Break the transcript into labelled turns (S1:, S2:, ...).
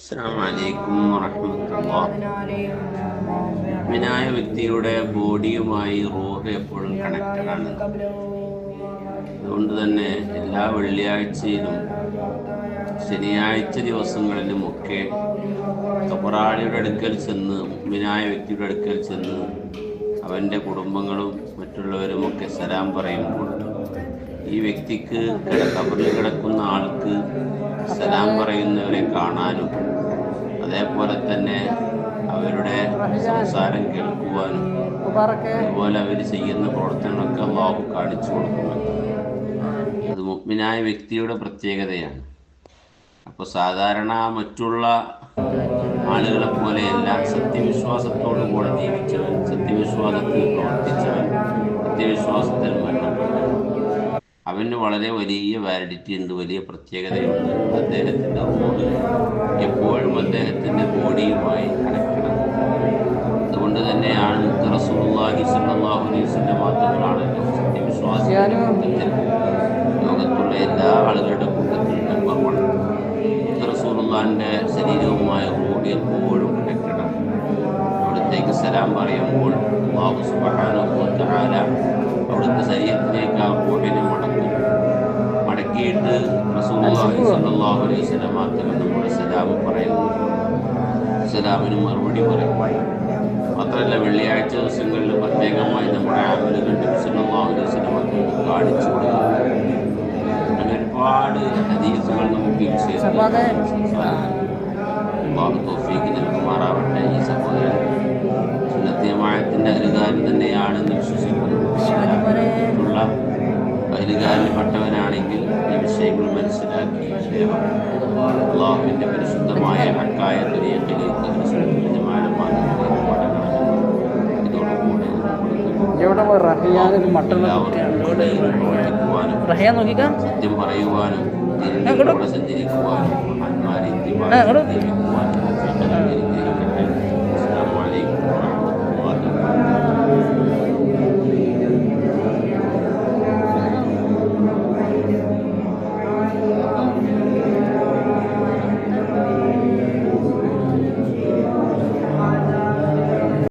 S1: അസ്സലാമു അലൈക്കും വറഹ്മത്തുള്ളാഹി. മുഅ്മിനായ വ്യക്തിയുടെ ബോഡിയുമായി റൂഹ് എപ്പോഴും കണക്റ്റഡ് ആണ്. അതുകൊണ്ട് തന്നെ എല്ലാ വെള്ളിയാഴ്ചയിലും ശനിയാഴ്ച ദിവസങ്ങളിലുമൊക്കെ ഖബറാളിയുടെ അടുക്കൽ ചെന്ന്, മുഅ്മിനായ വ്യക്തിയുടെ അടുക്കൽ ചെന്ന് അവൻ്റെ കുടുംബങ്ങളും മറ്റുള്ളവരുമൊക്കെ സലാം പറയുമ്പോൾ ഈ വ്യക്തിക്ക് ഖബറിൽ കിടക്കുന്ന ആൾക്ക് സലാം പറയുന്നവരെ കാണാനും അതേപോലെ തന്നെ അവരുടെ സംസാരം കേൾക്കുവാനും അതുപോലെ അവർ ചെയ്യുന്ന പ്രവർത്തനങ്ങളൊക്കെ അല്ലാഹു കാണിച്ചു കൊടുക്കുന്നുണ്ട്. അത് മുഅ്മിനായ വ്യക്തിയുടെ പ്രത്യേകതയാണ്. അപ്പോൾ സാധാരണ മറ്റുള്ള ആളുകളെ പോലെയല്ല, സത്യവിശ്വാസത്തോടു കൂടെ ജീവിച്ചവൻ, സത്യവിശ്വാസത്തിൽ പ്രവർത്തിച്ചവൻ, സത്യവിശ്വാസത്തിൽ മരണപ്പെട്ടവൻ, അവന് വളരെ വലിയ വാലിഡിറ്റി ഉണ്ട്, വലിയ പ്രത്യേകതയുണ്ട്. അദ്ദേഹത്തിൻ്റെ റൂഹ് എപ്പോഴും അദ്ദേഹത്തിൻ്റെ ബോഡിയുമായി കണക്റ്റഡാണ്. അതുകൊണ്ട് തന്നെയാണ് റസൂലുള്ളാഹി സ്വല്ലല്ലാഹു അലൈഹി വസല്ലം മാത്രങ്ങളാണല്ലോ സത്യവിശ്വാസികളുടെ കൂട്ടത്തിൽ, ലോകത്തുള്ള എല്ലാ ആളുകളുടെ കൂട്ടത്തിൽ നമ്പർ 1. റസൂലുള്ളാഹിൻ്റെ ശരീരവുമായ റൂഹ് എപ്പോഴും കണക്റ്റഡാണ്. അവിടത്തേക്ക് സലാം പറയുമ്പോൾ അല്ലാഹു സുബ്ഹാനഹു വ തആല അവിടുത്തെ ശരീരത്തിലേക്ക് ആ റൂഹിനെ മടക്കിയിട്ട് റസൂലുള്ളാഹി സ്വല്ലല്ലാഹു അലൈഹി വസല്ലം മാത്രമേ നമ്മുടെ സലാം പറയുന്നു, സലാമിന് മറുപടി പറയും. മാത്രമല്ല വെള്ളിയാഴ്ച ദിവസങ്ങളിൽ പ്രത്യേകമായി നമ്മുടെ അമലുകൾ നബി സല്ലല്ലാഹു അലൈഹി വസല്ലം നമുക്ക് കാണിച്ചു കൊടുക്കും. അങ്ങനെ ഒരുപാട് ഹദീസുകൾ നമുക്ക് ഈ വിഷയത്തിൽ അല്ലാഹു തൗഫീഖ് നൽകുമാറാവട്ടെ. ഈ സഹോദരൻ സുന്നത്ത് ജമാഅത്തിന്റെ അഹ്ലുകാരൻ തന്നെയാണെന്ന് വിശ്വസിക്കുന്നു. മറ്റുള്ള അഹ്ലുകാരിൽപ്പെട്ടവനാണെങ്കിൽ ഈ വിഷയങ്ങൾ മനസ്സിലാക്കി അല്ലാഹുവിൻ്റെ പരിശുദ്ധമായ ഹക്കായ തരീഖിലേക്ക് സത്യം പറയുവാനും സഞ്ചരിക്കുവാനും മഹാന്മാരെ